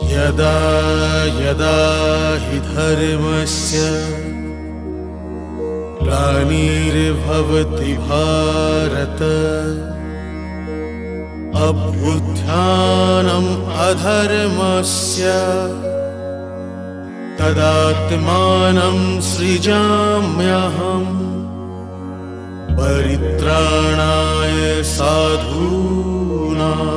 यदा यदा हि धर्मस्य ग्लानिर्भवति भारत अभ्युत्थानम् अधर्मस्य तदात्मानं सृजाम्यहम् परित्राणाय साधूनां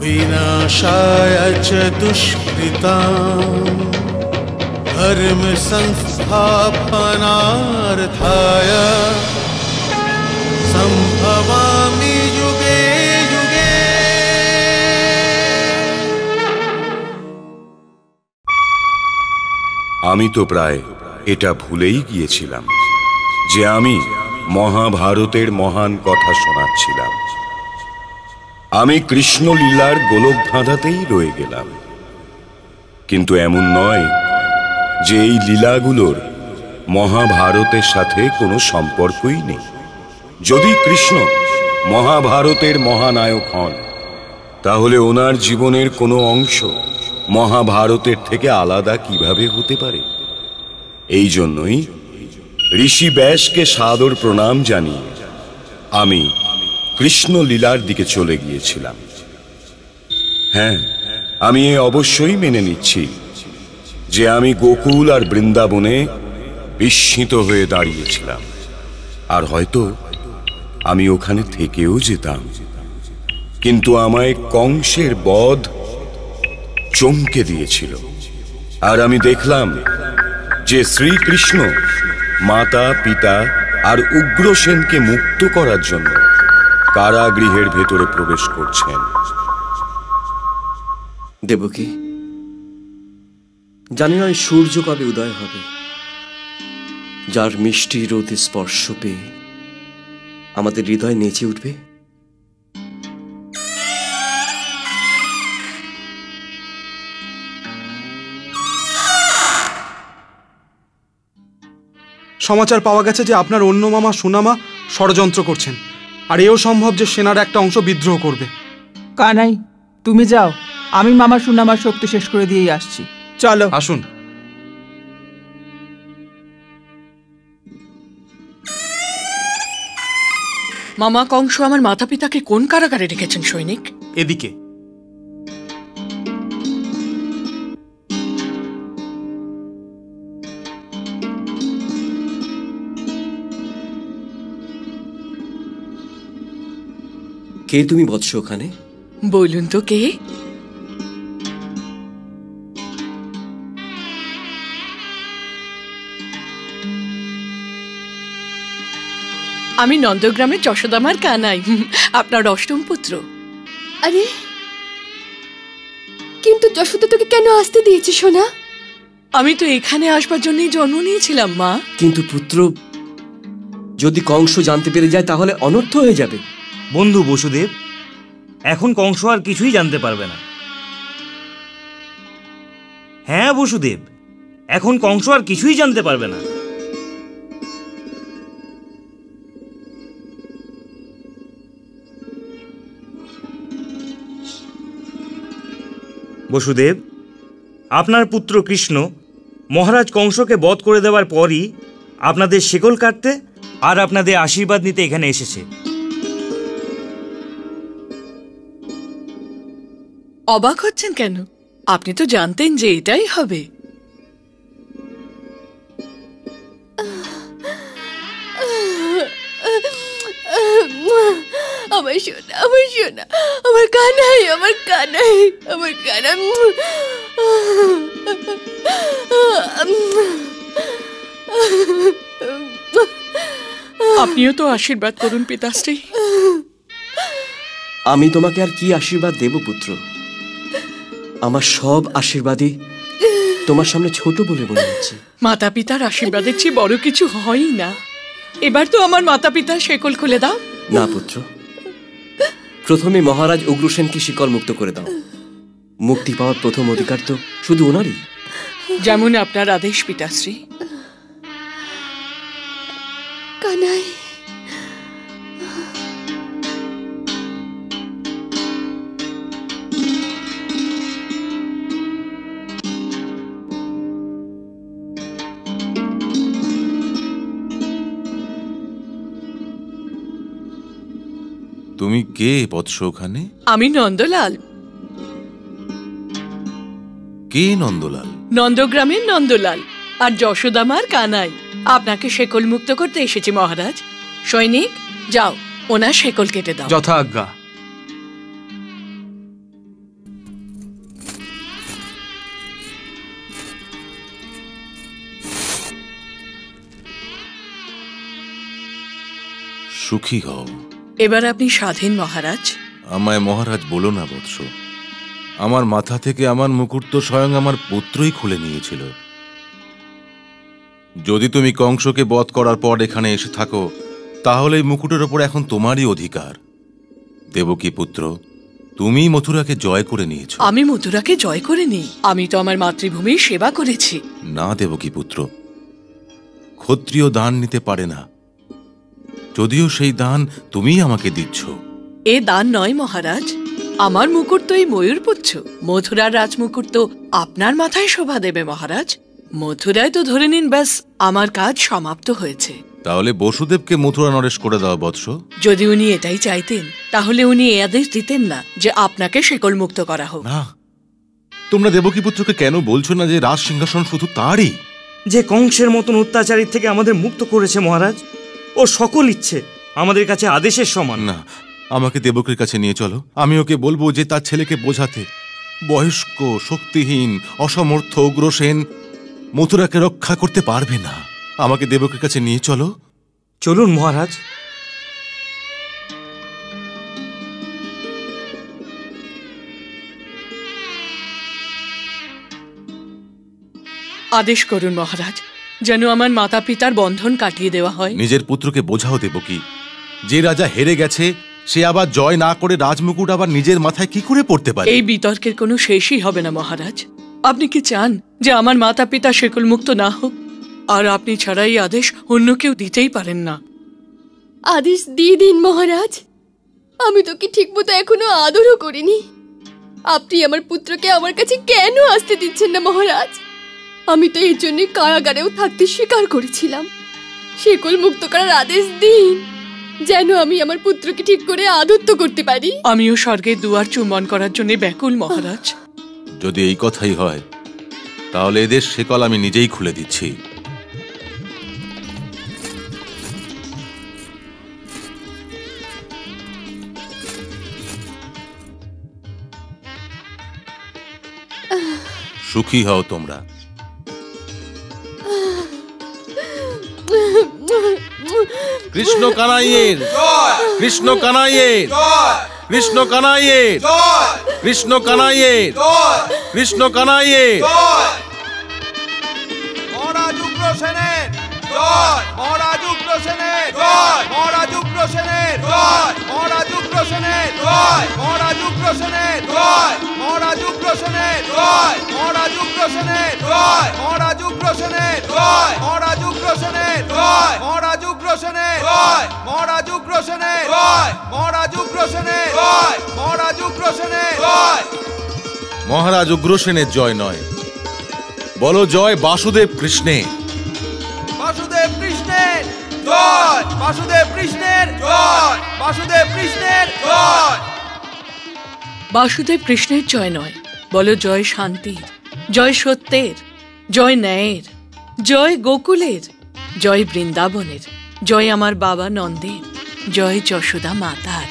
विनाशाय च दुष्कृतां धर्म संस्थापनार्थाय संभवामि युगे युगे। আমি তো প্রায় এটা ভুলেই গিয়েছিলাম যে আমি মহাভারতের মহান কথা শোনাচ্ছিলাম। আমি কৃষ্ণ লীলার গোলক ধাঁধাতেই রয়ে গেলাম। কিন্তু এমন নয় যে এই লীলাগুলোর মহাভারতের সাথে কোনো সম্পর্কই নেই। যদি কৃষ্ণ মহাভারতের মহানায়ক হন, তাহলে ওনার জীবনের কোনো অংশ মহাভারতের থেকে আলাদা কিভাবে হতে পারে? এই জন্যই ঋষি ব্যাসকে সাদর প্রণাম জানিয়ে আমি কৃষ্ণ লীলার দিকে চলে গিয়েছিলাম। হ্যাঁ, আমি অবশ্যই মেনে নিচ্ছি যে আমি গোকুল আর বৃন্দাবনে বিস্মিত হয়ে দাঁড়িয়েছিলাম, আর হয়তো আমি ওখানে থেকেও যেতাম। কিন্তু আমায় কংসের বধ চমকে দিয়েছিল, আর আমি দেখলাম যে শ্রীকৃষ্ণ মাতা পিতা আর উগ্রসেনকে মুক্ত করার জন্য কারাগৃহের ভেতরে প্রবেশ করছেন। দেবকী, জানি না সূর্য কবে উদয় হবে, যার মিষ্টি রোদে স্পর্শ পেয়ে আমাদের হৃদয় নেচে উঠবে। সমাচার পাওয়া গেছে যে আপনার অন্য মামা সুনামা ষড়যন্ত্র করছেন, আর এও সম্ভব যে সেনার একটা অংশ বিদ্রোহ করবে। কানাই, তুমি যাও, আমি মামা সুনামার শক্তি শেষ করে দিয়েই আসছি। চলো আসুন। মামা কংস আমার মাতা পিতাকে কোন কারাগারে রেখেছেন সৈনিক? এদিকে। কে তুমি বৎস ওখানে? বলুন তো কে? আমি নন্দগ্রামের যশোদামার কানাই, আপনার অষ্টম পুত্র। আরে, কিন্তু যশোদা তোকে কেন আসতে দিয়েছে সোনা? আমি তো এখানে আসবার জন্যই জন্ম নিয়েছিলাম মা। কিন্তু পুত্র, যদি কংস জানতে পেরে যায় তাহলে অনর্থ হয়ে যাবে। বন্ধু বসুদেব, এখন কংস আর কিছুই জানতে পারবে না। হ্যাঁ বসুদেব, এখন কংস আর কিছুই জানতে পারবে না। বসুদেব, আপনার পুত্র কৃষ্ণ মহারাজ কংসকে বধ করে দেওয়ার পরই আপনাদের শিকল কাটতে আর আপনাদের আশীর্বাদ নিতে এখানে এসেছে। অবাক হচ্ছেন কেন? আপনি তো জানতেন যে এটাই হবে। আমার সোনা, আমার সোনা, আমার কানাই, আমার কানাই, আমার কানাই। আপনিও তো আশীর্বাদ করুন পিতাশ্রী। আমি তোমাকে আর কি আশীর্বাদ দেব পুত্র? আমার সব আশীর্বাদই তোমার সামনে ছোট বলে মনে হচ্ছে। মাতা পিতার আশীর্বাদের চেয়ে বড় কিছু হয়ই না। এবার তো আমার মাতা পিতার শেকল খুলে দাও। না পুত্র, প্রথমে মহারাজ উগ্রসেনকে শিকল মুক্ত করে দাও। মুক্তি পাওয়ার প্রথম অধিকার তো শুধু ওনারই। যেমন আপনার আদেশ পিতাশ্রী। কানাই, তুমি কে বৎস ওখানে? আমি নন্দলাল। কে নন্দলাল? নন্দগ্রামের নন্দলাল আর যশোদামার কানাই। আপনাকে শেকল মুক্ত করতে এসেছি মহারাজ। সৈনিক, যাও ওনার শেকল কেটে দাও। যথা আজ্ঞা। সুখী হও। এবার আপনি স্বাধীন মহারাজ। আমায় মহারাজ বলো না বৎস। আমার মাথা থেকে আমার মুকুট তো স্বয়ং আমার পুত্রই খুলে নিয়েছিল। যদি তুমি কংসকে বধ করার পর এখানে এসে থাকো, তাহলে এই মুকুটের ওপর এখন তোমারই অধিকার। দেবকী পুত্র, তুমি মথুরাকে জয় করে নিয়েছ। আমি মথুরাকে জয় করে নি। আমি তো আমার মাতৃভূমির সেবা করেছি। না দেবকী পুত্র, ক্ষত্রিয় দান নিতে পারে না, যদিও সেই দান তুমিই আমাকে দিচ্ছ। এ দান নয় মহারাজ। আমার মুকুট তো এই ময়ূরপুচ্ছ। মথুরার রাজমুকুট তো আপনার মাথায় শোভা দেবে মহারাজ। মথুরায় তো ধরে নিন ব্যাস আমার কাজ সমাপ্ত হয়েছে। তাহলে বসুদেবকে মথুরা নরেশ করে দাও বৎস। যদি উনি এটাই চাইতেন, তাহলে উনি এ আদেশ দিতেন না যে আপনাকে শেকল মুক্ত করা হোক। না, তোমরা দেবকী পুত্রকে কেন বলছো না যে রাজ সিংহাসন শুধু তারই? যে কংসের মতন অত্যাচারীর থেকে আমাদের মুক্ত করেছে মহারাজ। ও সকল ইচ্ছে আমাদের কাছে আদেশের সমান। না, আমাকে দেবকীর কাছে নিয়ে চলো। আমি ওকে বলবো যে তার ছেলেকে বোঝাতে। বয়স্ক, শক্তিহীন, অসমর্থ উগ্রসেন মথুরাকে রক্ষা করতে পারবে না। আমাকে দেবকীর কাছে নিয়ে চলো। চলুন মহারাজ। আদেশ করুন মহারাজ, যেন আমার মাতা পিতার বন্ধন কাটিয়ে দেওয়া হয়। নিজের পুত্রকে বোঝাও দেবকী। যে রাজা হেরে গেছে সে আবার জয় না করে রাজমুকুট আবার নিজের মাথায় কি করে পড়তে পারে? এই বিতর্কের কোনো শেষই হবে না মহারাজ। আপনি কি চান যে আমার মাতা পিতা শেকল মুক্ত না হোক? আর আপনি ছাড়া এই আদেশ অন্য কেউ দিতেই পারেন না। আদেশ দিয়ে দিন মহারাজ। আমি তোকে ঠিক মতো এখনো আদরও করিনি। আপনি আমার পুত্রকে আমার কাছে কেন আসতে দিচ্ছেন না মহারাজ? আমি তো এর জন্য কারাগারেও থাকতে স্বীকার করেছিলাম। শেকল মুক্ত করার আদেশ দিন, যেন আমি আমার পুত্রকে ঠিক করে আদত্ত করতে পারি। আমিও স্বর্গের দুয়ার চুম্বন করার জন্য ব্যাকুল মহারাজ। যদি এই কথাই হয়, তাহলে এদের শেকল আমি নিজেই খুলে দিচ্ছি। সুখী হও তোমরা। কৃষ্ণ কানাইয়ের, কৃষ্ণ কানাইয়ের, কৃষ্ণ কানাইয়ের, কৃষ্ণ কানাইয়ের, কৃষ্ণ কানাইয়ের। মহারাজ উগ্রসেনের জয়! মহারাজ উগ্রসেনের জয়! মহারাজ উগ্রসেনের জয়! মহারাজ উগ্রসেনের জয়! মহারাজ উগ্রসেনের জয়! মহারাজ উগ্রসেনের জয়! মহারাজ উগ্রসেনের জয়! মহারাজ উগ্রসেনের জয়! মহারাজ উগ্রসেনের জয়! মহারাজ উগ্রসেনের জয়! মহারাজ উগ্রসেনের জয়! মহারাজ উগ্রসেনের জয়! মহারাজ উগ্রসেনের জয়! মহারাজ উগ্রসেনের জয় নয়, বলো জয় বাসুদেব কৃষ্ণের। বাসুদেব কৃষ্ণের জয়! বাসুদেব কৃষ্ণের জয়! বাসুদেব কৃষ্ণের জয়! বাসুদেব কৃষ্ণের জয় নয়, বলো জয় শান্তির, জয় সত্যের, জয় ন্যায়ের, জয় গোকুলের, জয় বৃন্দাবনের, জয় আমার বাবা নন্দের, জয় যশোদা মাতার।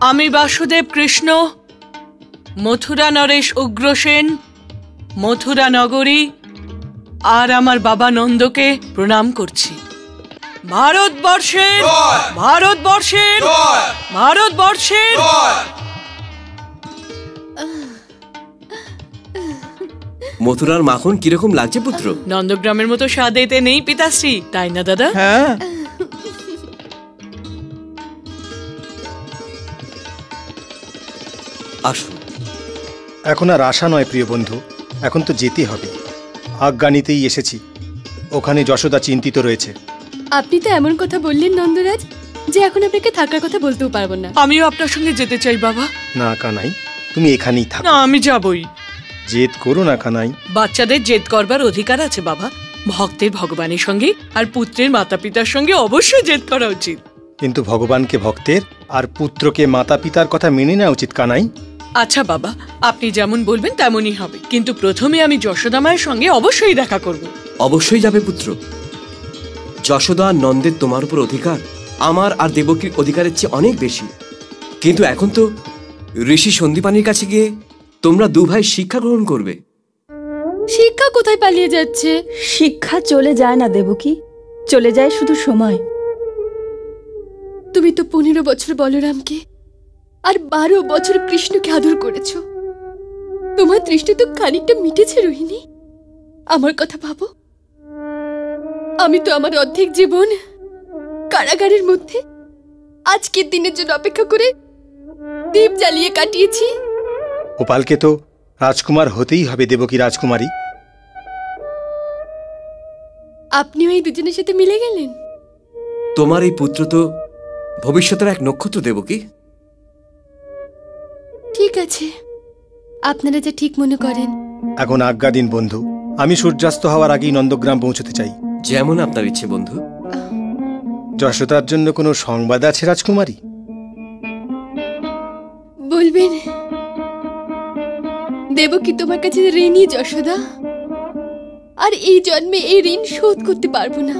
আমি বাসুদেব কৃষ্ণ, মথুরা নরেশ উগ্রসেন, মথুরা নগরী আর আমার বাবা নন্দকে প্রণাম করছি। ভারতবর্ষের ভারতবর্ষের ভারতবর্ষের মথুরার মাখন কিরকম লাগছে পুত্র? নন্দগ্রামের মতো স্বাদ এতে নেই পিতাশ্রী, তাই না দাদা? হ্যাঁ, আসুন। এখন আর আশা নয় প্রিয় বন্ধু, এখন তো যেতে হবে। আজ্ঞা নিতেই এসেছি। ওখানে যশোদা চিন্তিত রয়েছে। আপনি তো এমন কথা বললেন নন্দরাজ যে এখন আপনাকে থাকার কথা বলতেও পারবো না। আমিও আপনার সঙ্গে যেতে চাই বাবা। না কানাই, তুমি এখানেই থাকো। না, আমি যাবই। জেদ করো না কানাই। বাচ্চাদের জেদ করবার অধিকার আছে বাবা। ভক্তের ভগবানের সঙ্গে আর পুত্রের মাতা পিতার সঙ্গে অবশ্যই জেদ করা উচিত। কিন্তু ভগবানকে ভক্তের আর পুত্রকে মাতা পিতার কথা মেনে নেওয়া উচিত কানাই। আচ্ছা বাবা, আপনি যেমন বলবেন তেমনই হবে, কিন্তু প্রথমে আমি যশোদা মায়ের সঙ্গে অবশ্যই দেখা করব। অবশ্যই যাবে পুত্র। যশোদা আর নন্দের তোমার উপর অধিকার আমার আর দেবকীর অধিকারের চেয়ে অনেক বেশি। কিন্তু এখন তো ঋষি সন্দীপানির কাছে গিয়ে তোমরা দু ভাই শিক্ষা গ্রহণ করবে। শিক্ষা কোথায় পালিয়ে যাচ্ছে? শিক্ষা চলে যায় না দেবকী, চলে যায় শুধু সময়। তুমি তো 15 বছর বলরামকে আর 12 বছর কৃষ্ণকে আদর করেছো। তোমার দৃষ্টি তো খানিকটা মিটেছে রোহিণী। আমার কথা ভাবো, আমি তো আমার অর্ধেক জীবন কারাগারের মধ্যে আজকের দিনের জন্য অপেক্ষা করে দীপ জ্বালিয়ে কাটিয়েছি। গোপালকে তো রাজকুমার হতেই হবে দেবকী রাজকুমারী। আপনিও এই দুজনের সাথে মিলে গেলেন। তোমার এই পুত্র তো ভবিষ্যতের এক নক্ষত্র দেবকী। ঠিক আছে, আপনারা যা ঠিক মনে করেন। এখন আজ্ঞা দিন বন্ধু, আমি সূর্যাস্ত হওয়ার আগেই নন্দগ্রাম পৌঁছতে চাই। যেমন আপনার ইচ্ছে বন্ধু। যশোদার জন্য কোনো সংবাদ আছে রাজকুমারী? বলবেন দেবকী তোমার কাছে ঋণী যশোদা, আর এই জন্মে এই ঋণ শোধ করতে পারবো না।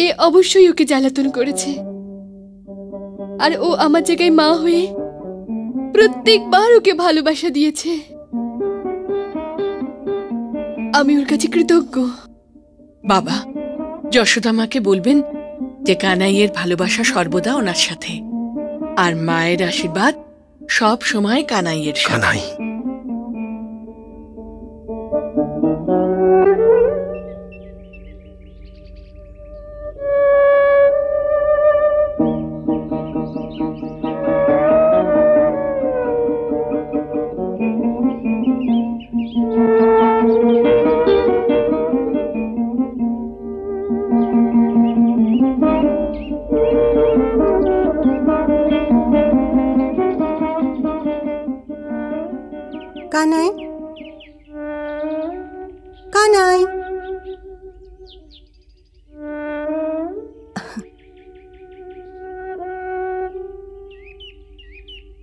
এ অবশ্যই ওকে জ্বালাতন করেছে, আর ও আমার জায়গায় মা হয়ে প্রত্যেকবার ওকে ভালোবাসা দিয়েছে। আমি ওর কাছে কৃতজ্ঞ। বাবা, যশোদা মাকে বলবেন যে কানাইয়ের ভালোবাসা সর্বদা ওনার সাথে, আর মায়ের আশীর্বাদ সব সময় কানাইয়ের সাথে। কানাই, কানাই, কানাই,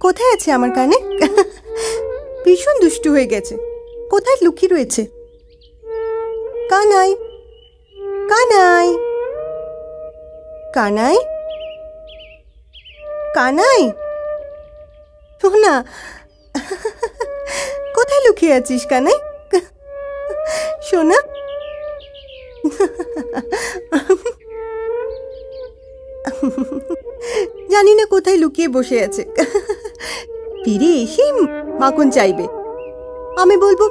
কোথায় আছে আমার কানে? ভীষণ দুষ্টু হয়ে গেছে। কোথায় লুকিয়ে রয়েছে? কানাই, কানাই, কানাই, কানাই, শোনা, কোথায় লুকিয়ে আছিস কানাই? শোনা, জানি না কোথায় লুকিয়ে বসে আছে। ফিরে এসে মাখন চাইবে। আমি বলবো,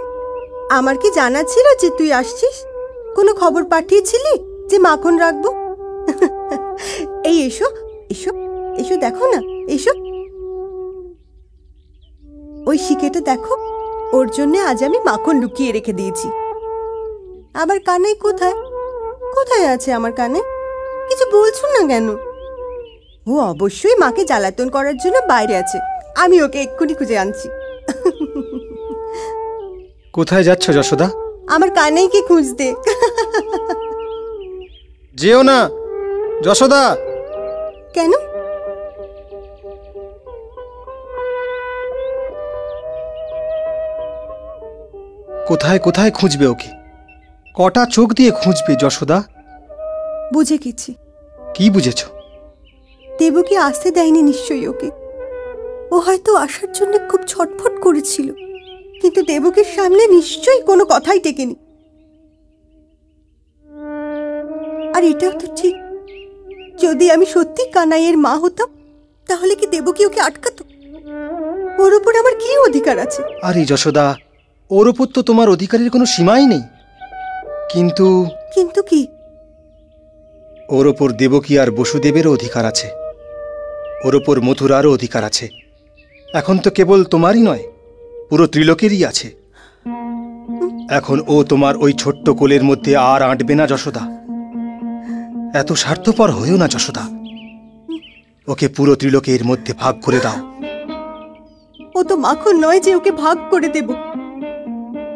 আমার কি জানা ছিল যে তুই আসছিস? কোনো খবর পাঠিয়েছিলি যে মাখন রাখবো? এই এসো, এসো, এসো, দেখো না, এসো। ওই শিকেটা দেখো, ওর জন্য আজ আমি মাখন লুকিয়ে রেখে দিয়েছি। আবার কানাই কোথায়? কোথায় আছে আমার কানাই? কিছু বলছো না কেন? ও অবশ্যই মাকে জ্বালাতন করার জন্য বাইরে আছে। আমি ওকে এক্ষুনি খুঁজে আনছি। কোথায় যাচ্ছ যশোদা? আমার কানাইকে খুঁজতে। যেও না যশোদা। কেন? কোথায় কোথায় খুঁজবে ওকে? কটা চোখ দিয়ে খুঁজবে যশোদা? বুঝে গেছি। কি বুঝেছ? দেবকী আসতে দেয়নি নিশ্চয়ই ওকে। ও হয়তো আসার জন্য খুব ছটফট করেছিল, কিন্তু দেবকীর সামনে নিশ্চয়ই কোনো কথাই টেকেনি। আর এটাও তো ঠিক, যদি আমি সত্যি কানাইয়ের মা হতাম তাহলে কি দেবকী ওকে আটকাতো? ওর উপর আমার কি অধিকার আছে? আরে যশোদা, ওর উপর তো তোমার অধিকারের কোনো সীমাই নেই। কিন্তু কিন্তু কি? ওর ওপর দেবকী আর বসুদেবেরও অধিকার আছে, ওর ওপর মথুরারও অধিকার আছে। এখন তো কেবল তোমারই নয়, পুরো ত্রিলোকেরই আছে। এখন ও তোমার ওই ছোট্ট কোলের মধ্যে আর আঁটবে না যশোদা। এত স্বার্থপর হয়েও না যশোদা, ওকে পুরো ত্রিলোকের মধ্যে ভাগ করে দাও। ও তো মাখন নয় যে ওকে ভাগ করে দেব।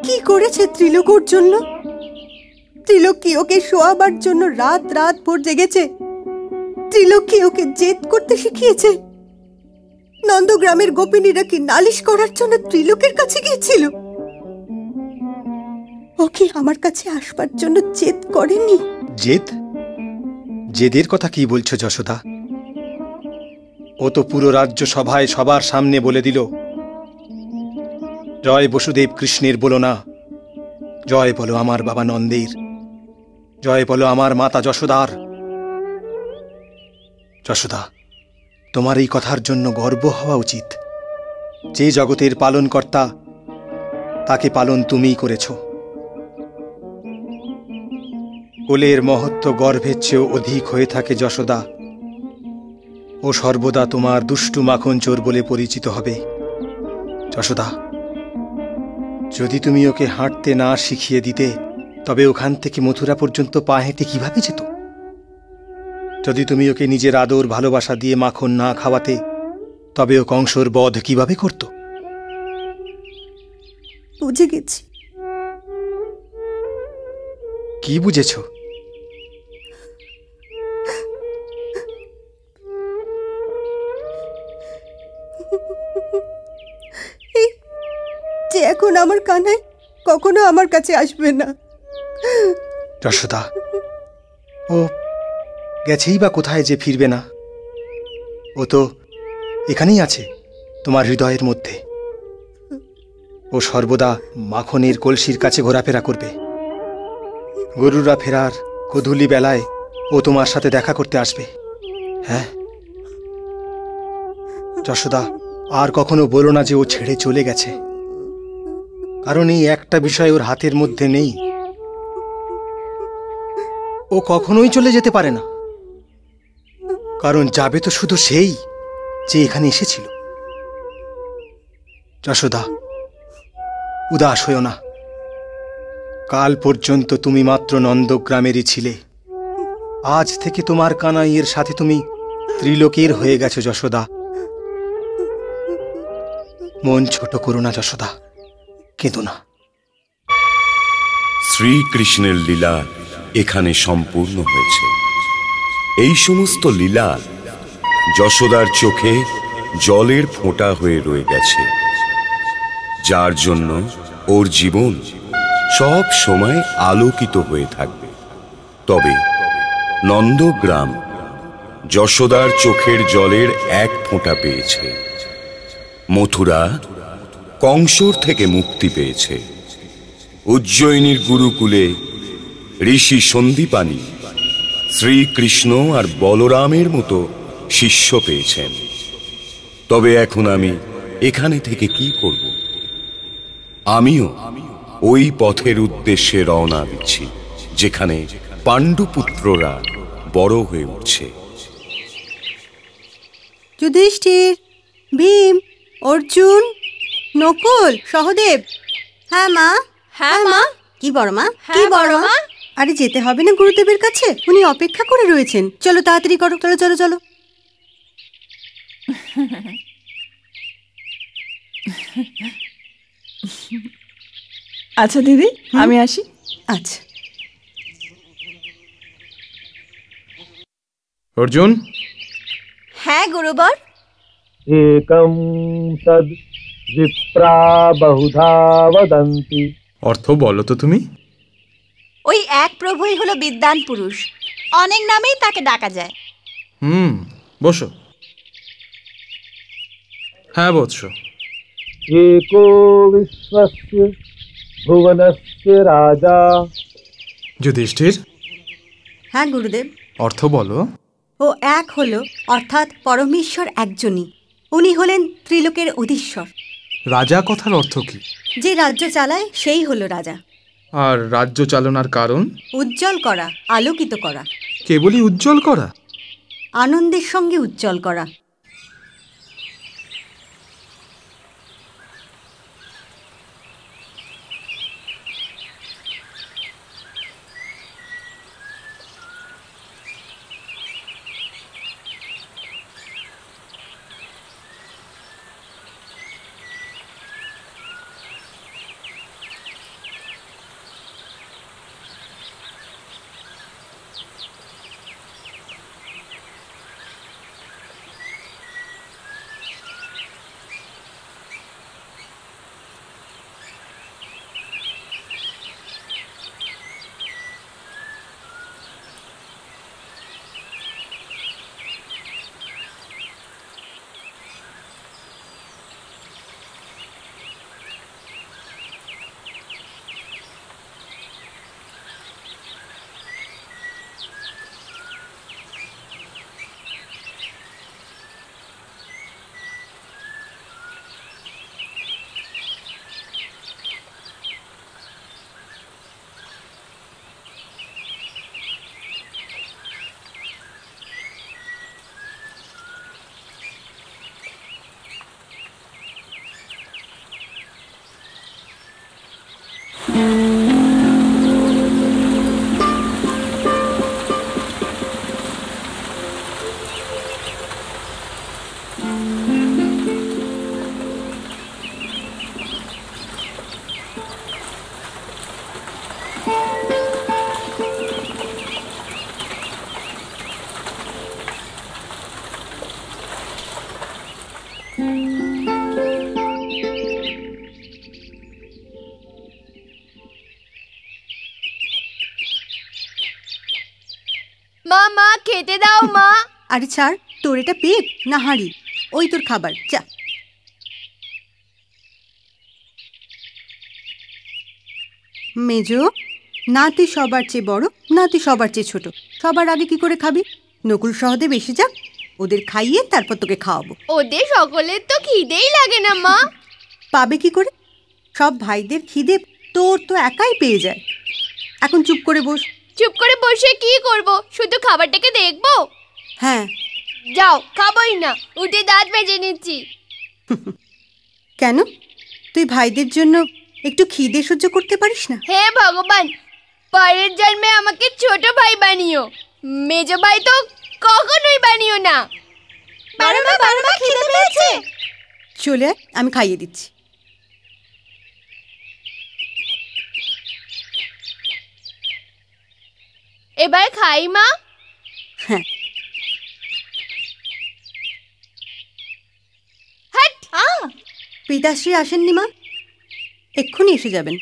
কি করেছে ত্রিলোক ওর জন্য? ত্রিলোক কি ওকে শোয়াবার জন্য রাত রাত ভোর জেগেছে? ত্রিলোক কি ওকে জেদ করতে শিখিয়েছে? নন্দগ্রামের গোপিনীরা কি নালিশ করার জন্য ত্রিলোকের কাছে গিয়েছিল? ও কি আমার কাছে আসবার জন্য জেদ করেনি? জেদ? জেদের কথা কি বলছো যশোদা? ও তো পুরো রাজ্য সভায় সবার সামনে বলে দিল, জয় বসুদেব কৃষ্ণের বলো না, জয় বলো আমার বাবা নন্দের, জয় বলো আমার মাতা যশোদার। যশোদা, তোমার এই কথার জন্য গর্ব হওয়া উচিত। যে জগতের পালনকর্তা, তাকে পালন তুমিই করেছ। কোলের মহত্ব গর্ভের চেয়েও অধিক হয়ে থাকে যশোদা। ও সর্বদা তোমার দুষ্টু মাখন চোর বলে পরিচিত হবে। যশোদা, যদি তুমি ওকে হাঁটতে না শিখিয়ে দিতে, তবে ওখান থেকে মথুরা পর্যন্ত পা হেঁটে কিভাবে যেত? যদি তুমি ওকে নিজের আদর ভালোবাসা দিয়ে মাখন না খাওয়াতে, তবে ও কংসর বধ কিভাবে করত? বুঝে গেছি। কি বুঝেছ? যে এখন আমার কানাই কখনো আমার কাছে আসবে না। যশোদা, ও গেছেই বা কোথায় যে ফিরবে না? ও তো এখানেই আছে, তোমার হৃদয়ের মধ্যে। ও সর্বদা মাখনের কলসির কাছে ঘোরাফেরা করবে। গরুরা ফেরার গোধূলি বেলায় ও তোমার সাথে দেখা করতে আসবে। হ্যাঁ যশোদা, আর কখনো বলো না যে ও ছেড়ে চলে গেছে, কারণ এই একটা বিষয় ওর হাতের মধ্যে নেই। ও কখনোই চলে যেতে পারে না, কারণ যাবে তো শুধু সেই যে এখানে এসেছিল। যশোদা, উদাস হইও না। কাল পর্যন্ত তুমি মাত্র নন্দগ্রামেরই ছিলে, আজ থেকে তোমার কানাইয়ের সাথে তুমি ত্রিলোকের হয়ে গেছো যশোদা। মন ছোট করো না যশোদা, কেঁদো না। শ্রীকৃষ্ণের লীলা এখানে সম্পূর্ণ হয়েছে। এই সমস্ত লীলা যশোদার চোখে জলের ফোঁটা হয়ে রয়ে গেছে, যার জন্য ওর জীবন সব সময় আলোকিত হয়ে থাকবে। তবে নন্দগ্রাম যশোদার চোখের জলের এক ফোঁটা পেয়েছে, মথুরা কংসর থেকে মুক্তি পেয়েছে, উজ্জয়িনীর গুরুকুলে ঋষি সন্দীপানি শ্রীকৃষ্ণ আর বলরামের মতো শিষ্য পেয়েছেন। তবে এখন আমি এখানে থেকে কি করব? আমিও ওই পথের উদ্দেশ্যে রওনা দিচ্ছি, যেখানে পাণ্ডুপুত্ররা বড় হয়ে উঠছে। যুধিষ্ঠির, ভীম, অর্জুন, নকুল, সহদেব। হ্যাঁ মা। হ্যাঁ মা। কি বড় মা? কি বড় মা? আরে যেতে হবে না গুরুদেবের কাছে, উনি অপেক্ষা করে রয়েছেন। চলো তাড়াতাড়ি করো, চলো চলো চলো। আচ্ছা দিদি, আমি আসি। আচ্ছা। অর্জুন। হ্যাঁ গুরুবর। একম তদ বিপ্রা বহুধা বদন্তি। অর্থ বলো তো তুমি। ওই এক প্রভুই হলো বিদ্বান পুরুষ, অনেক নামেই তাকে ডাকা যায়। বসো। হ্যাঁ বৎস। एको विश्वस्य भुवनस्य राजा। যুধিষ্ঠির, হ্যাঁ গুরুদেব। অর্থ বলো। ও এক হলো, অর্থাৎ পরমেশ্বর একজনই। উনি হলেন ত্রিলোকের অধীশ্বর। রাজা কথার অর্থ কি? যে রাজ্য চালায় সেই হলো রাজা। আর রাজ্য চালনার কারণ? উজ্জ্বল করা, আলোকিত করা। কেবলই উজ্জ্বল করা? আনন্দের সঙ্গে উজ্জ্বল করা। মা মা খেতে দাও মা। আরে ছাড়, তোর এটা পেট না হাঁড়ি? ওই তোর খাবার, যা। মেজো, না তুই সবার চেয়ে বড়, না তুই সবার চেয়ে ছোট। সবার আগে কি করে খাবি? নকুল সহদেব এসে যাক, ওদের খাইয়ে তারপর তোকে খাওয়াবো। ওদের সকলের তো খিদেই লাগে না মা। পাবে কি করে? সব ভাইদের খিদে তোর তো একাই পেয়ে যায়। এখন চুপ করে বস। চুপ করে বসে কি করব? শুধু খাবারটাকে দেখবো? হ্যাঁ। যাও, খাবোই না, উঠে দাঁত মেজে নিচ্ছি। কেন? তুই ভাইদের জন্য একটু খিদে সহ্য করতে পারিস না? হে ভগবান, পরের জন্মে আমাকে ছোট ভাই বানিও, মেজো ভাই তো কখনোই বানিও না। বারমা বারমা খিদে পেয়েছে। চলে আয়, আমি খাইয়ে দিচ্ছি। এবার খাই মা। হ্যাঁ। পিতাশ্রী আসেননি মা, এক্ষুনি এসে যাবেন।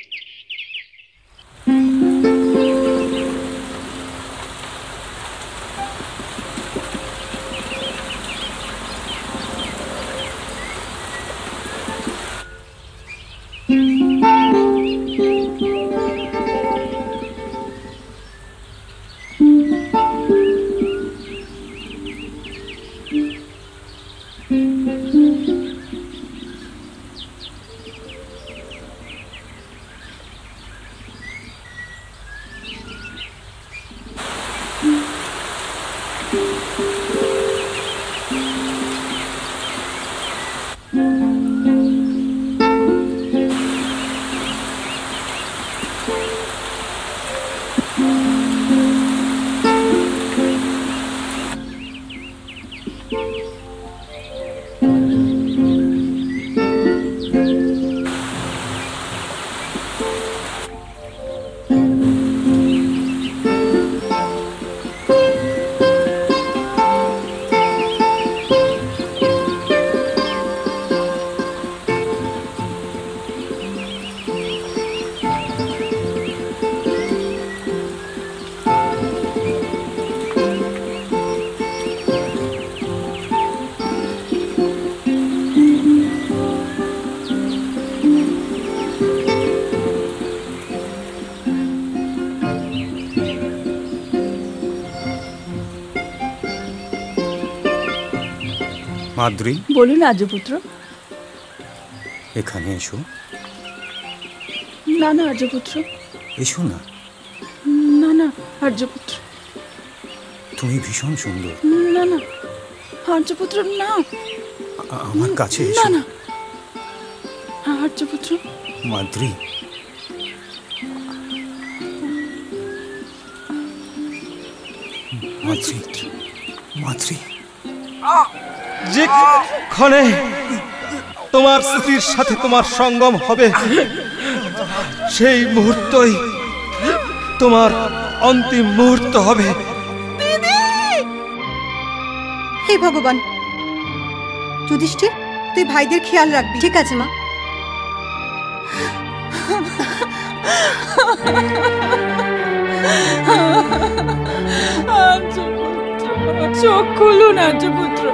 মাদ্রি, বলুন আর্যপুত্র। এখানে এসো। না না আর্যপুত্র, এসো না। না না আর্যপুত্র, তুমি ভীষণ সুন্দর। না না আর্যপুত্র, না। আমার কাছে না এসো। না আর্যপুত্র। মাদ্রি, মাদ্রি, মাদ্রি। যেক্ষণে তোমার স্ত্রীর সাথে তোমার সঙ্গম হবে, সেই মুহূর্তই তোমার অন্তিম মুহূর্ত হবে। হে ভগবান, যুধিষ্ঠির, তুই ভাইদের খেয়াল রাখবি। ঠিক আছে মা। চোখ খুলুন আর্যপুত্র,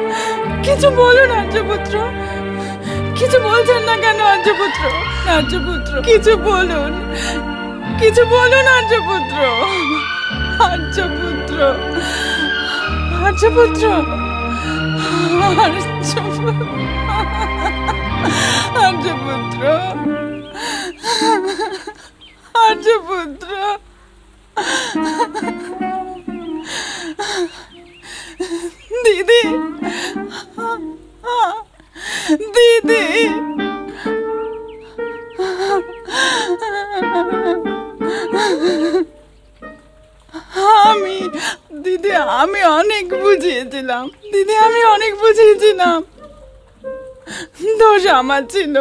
কিছু বলুন আর্যপুত্র, কিছু বলছেন না কেন আর্যপুত্র? আর্যপুত্র কিছু বলুন, কিছু বলুন আর্যপুত্র, আর্যপুত্র, আর্যপুত্র, আর্যপুত্র, আর্যপুত্র। দিদি, দিদি, দিদি আমি অনেক বুঝিয়েছিলাম, দিদি আমি অনেক বুঝিয়েছিলাম, দোষ আমার ছিল,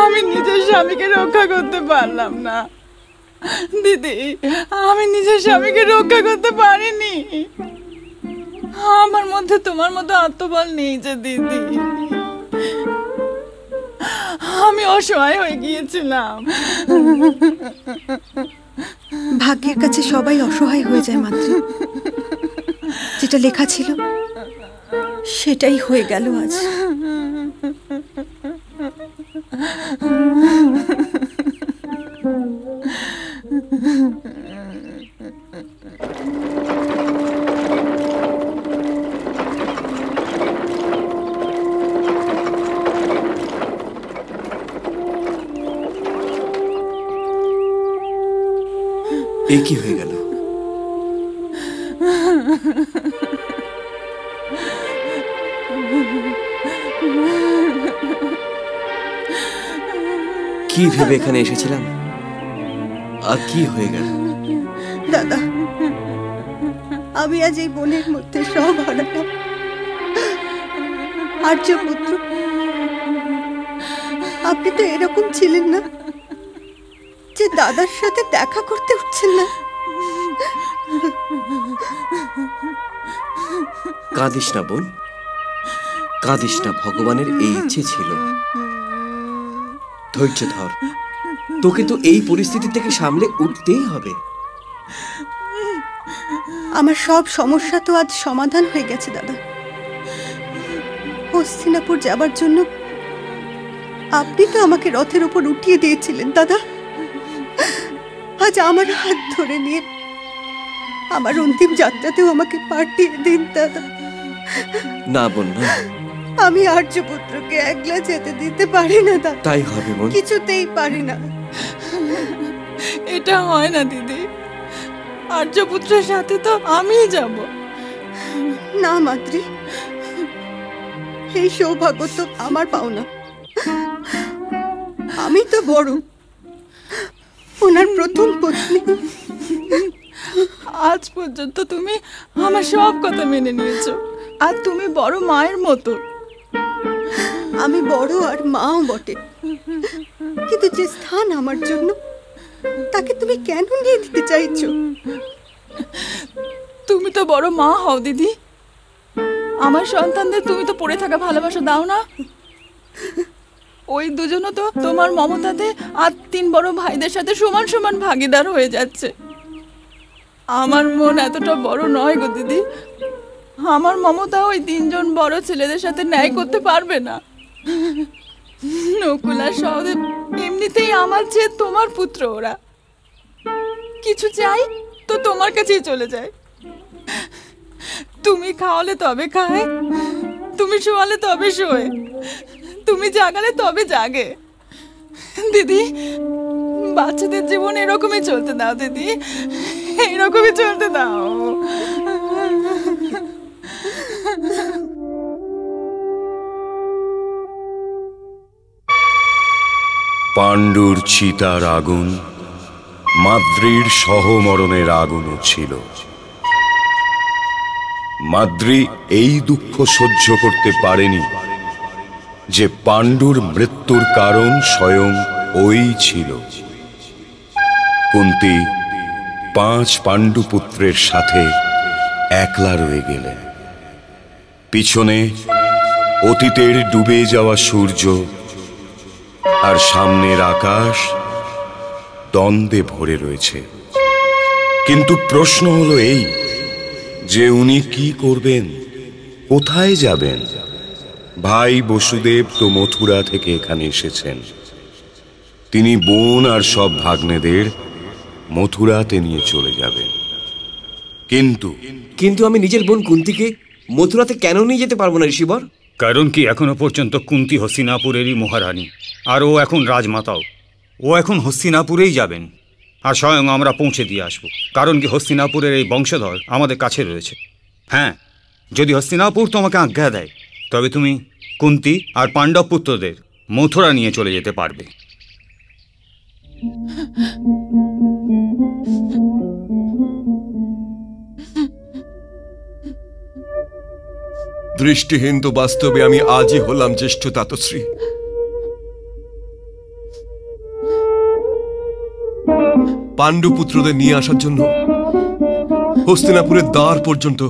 আমি নিজের স্বামীকে রক্ষা করতে পারলাম না। দিদি আমি নিজের স্বামীকে রক্ষা করতে পারিনি, আমার মধ্যে তোমার মতো আত্মবল নেই যে দিদি, আমি অসহায় হয়ে গিয়েছিলাম। ভাগ্যের কাছে সবাই অসহায় হয়ে যায় মাত্র। যেটা লেখা ছিল সেটাই হয়ে গেল আজ। এ কি হয়ে গেল? কি ভেবে এখানে এসেছিলাম আর কি হয়ে গেল? দাদা, আমি আজ এই বনের মধ্যে সব হারালাম। আর্যপুত্র, আপনি তো এরকম ছিলেন না যে দাদার সাথে দেখা করতে উঠছেন না। কাঁদিস না বোন, কাঁদিস না, ভগবানের এই ইচ্ছে ছিল। ধৈর্য ধর, তোকে তো এই পরিস্থিতি থেকে সামলে উঠতেই হবে। আমার সব সমস্যা তো আজ সমাধান হয়ে গেছে দাদা। হস্তিনাপুর যাবার জন্য আপনি তো আমাকে রথের উপর উঠিয়ে দিয়েছিলেন দাদা। আজ আমার হাত ধরে নিয়ে আমার অন্তিম যাত্রাতেও আমাকে পাঠিয়ে দিন দাদা। না বোন না, আমি আর্যপুত্রকে একলা যেতে দিতে পারি না দাদা। তাই হবে বোন, কিছুতেই পারি না। এটা হয় না দিদি, আর্যপুত্রের সাথে তো আমিই যাব। না মাদ্রি, এই সৌভাগ্য তো আমার পাওনা। আমি তো বড়, ওনার প্রথম পত্নী। আজ পর্যন্ত তুমি আমার সব কথা মেনে নিয়েছো, আর তুমি বড় মায়ের মতো। আমি বড় আর মাও বটে, কিন্তু যে স্থান আমার জন্য তাকে তুমি কেন নিয়ে দিতে চাইছো? তুমি তো বড় মা হও দিদি, আমার সন্তানদের তুমি তো পড়ে থাকা ভালোবাসা দাও না। ওই দুজনও তো তোমার মমতাতে আর 3 বড় ভাইদের সাথে সমান সমান ভাগিদার হয়ে যাচ্ছে। আমার মন এতটা বড় নয় গো দিদি, আমার মমতা ওই 3 জন বড় ছেলেদের সাথে ন্যায় করতে পারবে না। নকুল আর সহদেব এমনিতেই আমার চেয়ে তোমার পুত্র, ওরা কিছু চাই তো তোমার কাছেই চলে যায়। তুমি খাওয়ালে তবে খায়, তুমি শোয়ালে তবে শোয়, তুমি জাগালে তবে জাগে। দিদি, বাচ্চাদের জীবন এরকমই চলতে দাও দিদি, এইরকমই চলতে দাও। পাণ্ডুর চিতার আগুন মাদ্রির সহমরণের আগুনও ছিল। মাদ্রি এই দুঃখ সহ্য করতে পারেনি যে পাণ্ডুর মৃত্যুর কারণ স্বয়ং ওই ছিল। কুন্তী 5 পাণ্ডুপুত্রের সাথে একলা রয়ে গেলেন। পিছনে অতীতের ডুবে যাওয়া সূর্য আর সামনের আকাশ দ্বন্দ্বে ভরে রয়েছে। কিন্তু প্রশ্ন হলো এই যে উনি কি করবেন, কোথায় যাবেন? ভাই বসুদেব তো মথুরা থেকে এখানে এসেছেন। তিনি বোন আর সব ভাগ্নেদের মথুরাতে নিয়ে চলে যাবেন। কিন্তু আমি নিজের বোন কুন্তিকে মথুরাতে কেন নিয়ে যেতে পারবো না ঋষিবর? কারণ কি এখনো পর্যন্ত কুন্তী হস্তিনাপুরেরই মহারানী, আর ও এখন রাজমাতাও। ও এখন হস্তিনাপুরেই যাবেন, আর স্বয়ং আমরা পৌঁছে দিয়ে আসবো। কারণ কি হস্তিনাপুরের এই বংশধর আমাদের কাছে রয়েছে। হ্যাঁ, যদি হস্তিনাপুর তোমাকে আজ্ঞা দেয় তবে তুমি কুন্তী আর পাণ্ডব পুত্রদের মথুরা নিয়ে চলে যেতে পারবে। দৃষ্টিহীন তো বাস্তবে আমি আজই হলাম জ্যেষ্ঠ তাতশ্রী। পাণ্ডুপুত্রদের নিয়ে আসার জন্য হস্তিনাপুরের দ্বার পর্যন্ত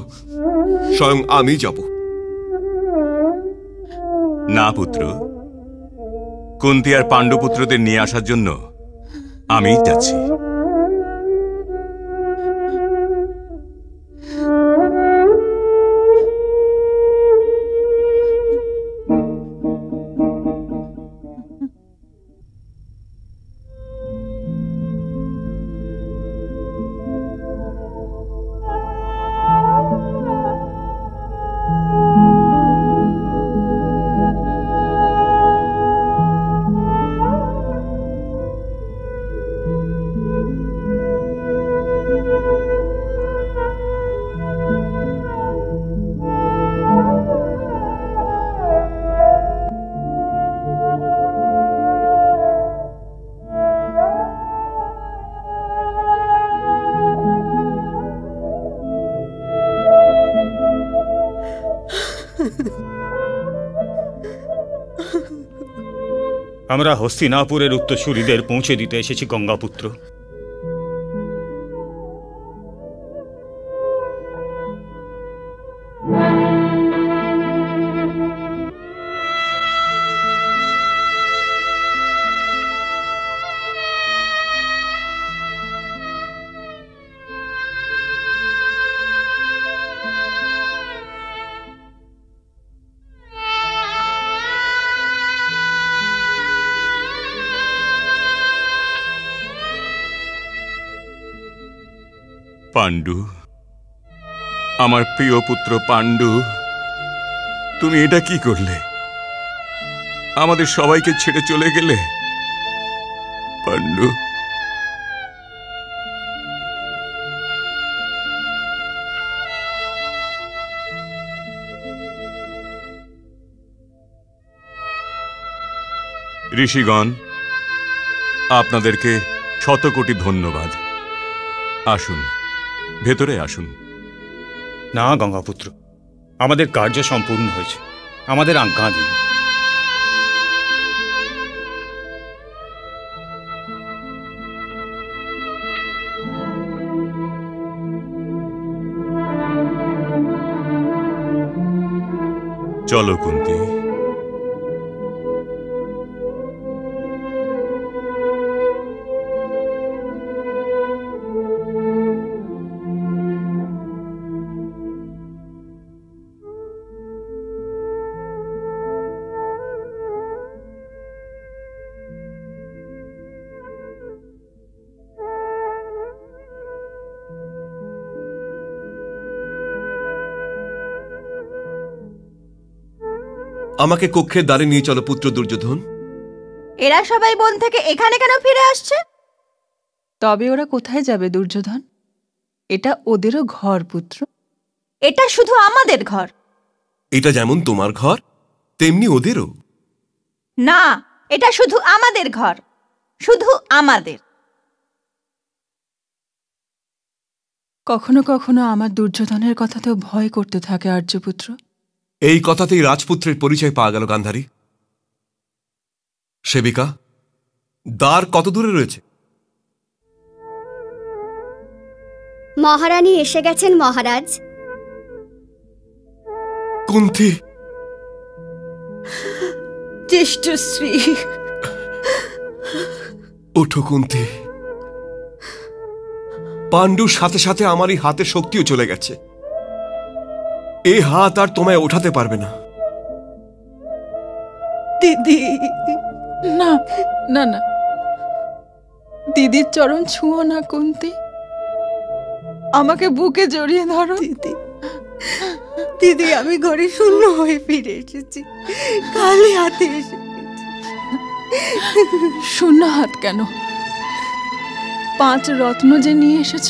স্বয়ং আমি যাব। না পুত্র, কুন্তী আর পাণ্ডুপুত্রদের নিয়ে আসার জন্য আমিই যাচ্ছি। আমরা হস্তিনাপুরের উত্তরসূরিদের পৌঁছে দিতে এসেছি গঙ্গাপুত্র। পাণ্ডু, আমার প্রিয় পুত্র পাণ্ডু, তুমি এটা কি করলে? আমাদের সবাইকে ছেড়ে চলে গেলে। পাণ্ডু, ঋষিগণ, আপনাদেরকে শত কোটি ধন্যবাদ। আসুন, ভেতরে আসুন। না গঙ্গাপুত্র, আমাদের কার্য সম্পূর্ণ হয়েছে, আমাদের আজ্ঞা দিন। চলো কুন্তী। আমাকে কক্ষের দ্বারে নিয়ে চলো পুত্র দুর্যোধন। এরা সবাই বন থেকে এখানে কেন ফিরে আসছে? তবে ওরা কোথায় যাবে দুর্যোধন? এটা ওদেরও ঘর পুত্র। এটা শুধু আমাদের ঘর। এটা যেমন তোমার ঘর তেমনি ওদেরও। না, এটা শুধু আমাদের ঘর, শুধু আমাদের। কখনো কখনো আমার দুর্যোধনের কথাতেও ভয় করতে থাকে আর্যপুত্র। এই কথাতেই রাজপুত্রের পরিচয় পাওয়া গেল গান্ধারী। সেবিকা, দ্বার কত দূরে রয়েছে? মহারানী এসে গেছেন মহারাজ। কুন্তি, জ্যেষ্ঠশ্রী, ওঠো কুন্তি। পাণ্ডুর সাথে সাথে আমার এই হাতের শক্তিও চলে গেছে। এই হাত আর তোমায় ওঠাতে পারবে না। দিদি, না না না, দিদির চরণ ছুঁয়ো না কুন্তি, আমাকে বুকে জড়িয়ে ধরো। দিদি, দিদি, আমি ঘরে শূন্য হয়ে ফিরে এসেছি, খালি হাতে এসে। শূন্য হাত কেন? 5 রত্ন যে নিয়ে এসেছ।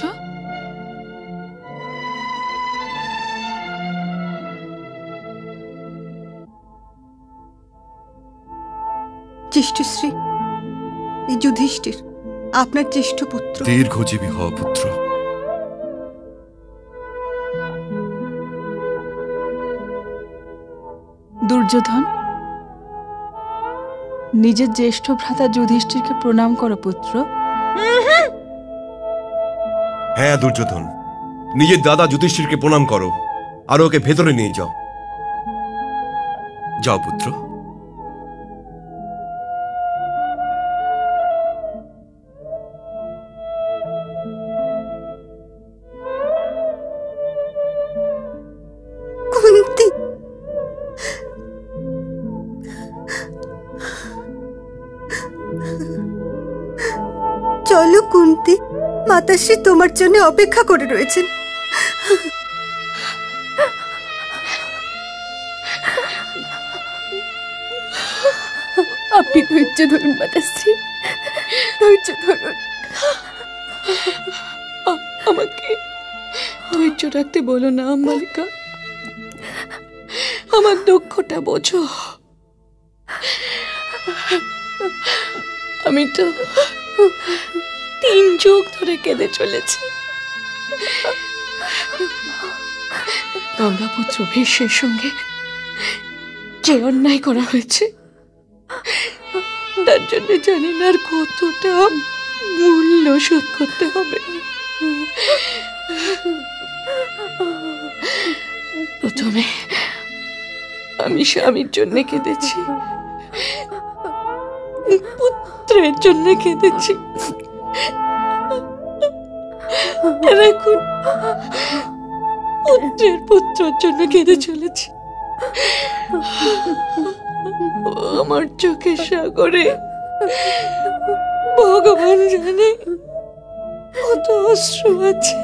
জ্যেষ্ঠশ্রী, এই যুধিষ্ঠির আপনার জ্যেষ্ঠ পুত্র। দীর্ঘজীবী হও পুত্র। দুর্যোধন, নিজের জ্যেষ্ঠ ভ্রাতা যুধিষ্ঠিরকে প্রণাম করো পুত্র। হ্যাঁ দুর্যোধন, নিজের দাদা যুধিষ্ঠিরকে প্রণাম করো আর ওকে ভেতরে নিয়ে যাও। যাও পুত্র। কুন্তি, চলো কুন্তি, মাতাশ্রী তোমার জন্য অপেক্ষা করে রয়েছেন। আপনি ধৈর্য ধরুন মাতাশ্রী, ধৈর্য ধরুন। আমাকে ধৈর্য রাখতে বলো না মালিকা, আমার দুঃখটা বোঝো। আমি তো 3 যুগ ধরে কেঁদে চলেছি। গঙ্গাপুত্র ভীষ্মের সঙ্গে যে অন্যায় করা হয়েছে তার জন্য জানি না আর কতটা মূল্য শোধ করতে হবে। প্রথমে আমি স্বামীর জন্য কেঁদেছি, পুত্রের জন্য কেঁদেছি, আর এখন পুত্রের পুত্রের জন্য কেঁদে চলেছি। আমার চোখের সাগরে ভগবান জানে কত অশ্রু আছে।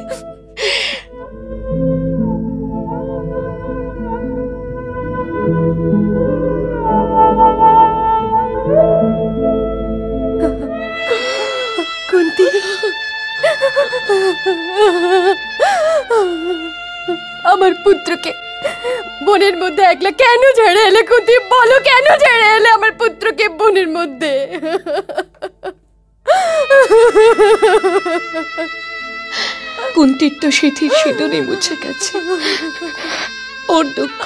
কুন্তি, আমার পুত্রকে বনের মধ্যে একলা কেন ছেড়ে এলে? কুন্তি, বলো কেন ছেড়ে এলে আমার পুত্রকে বনের মধ্যে? কুন্তির তো সিঁথির সিঁদুরে মুছে গেছে। ওর দুঃখ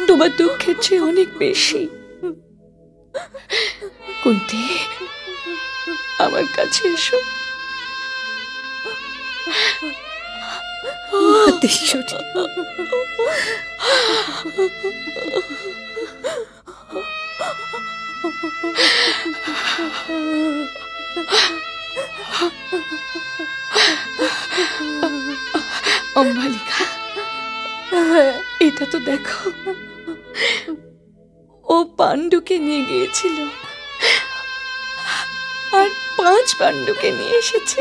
তোমার দুঃখের চেয়ে অনেক বেশি। কুন্তি, আমার কাছে এসো। অম্বালিকা, এটা তো দেখো, ও পাণ্ডুকে নিয়ে গিয়েছিল আর 5 পাণ্ডুকে নিয়ে এসেছে।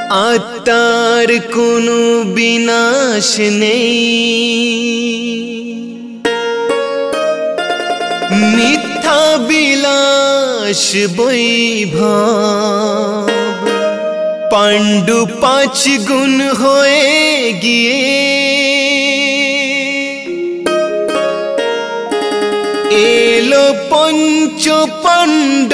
আত্মার কোনো বিনাশ নেই, মিথ্যা বিলাস বৈভব পাণ্ডু 5 গুণ হয়ে গিয়ে এলো 5 পাণ্ডব।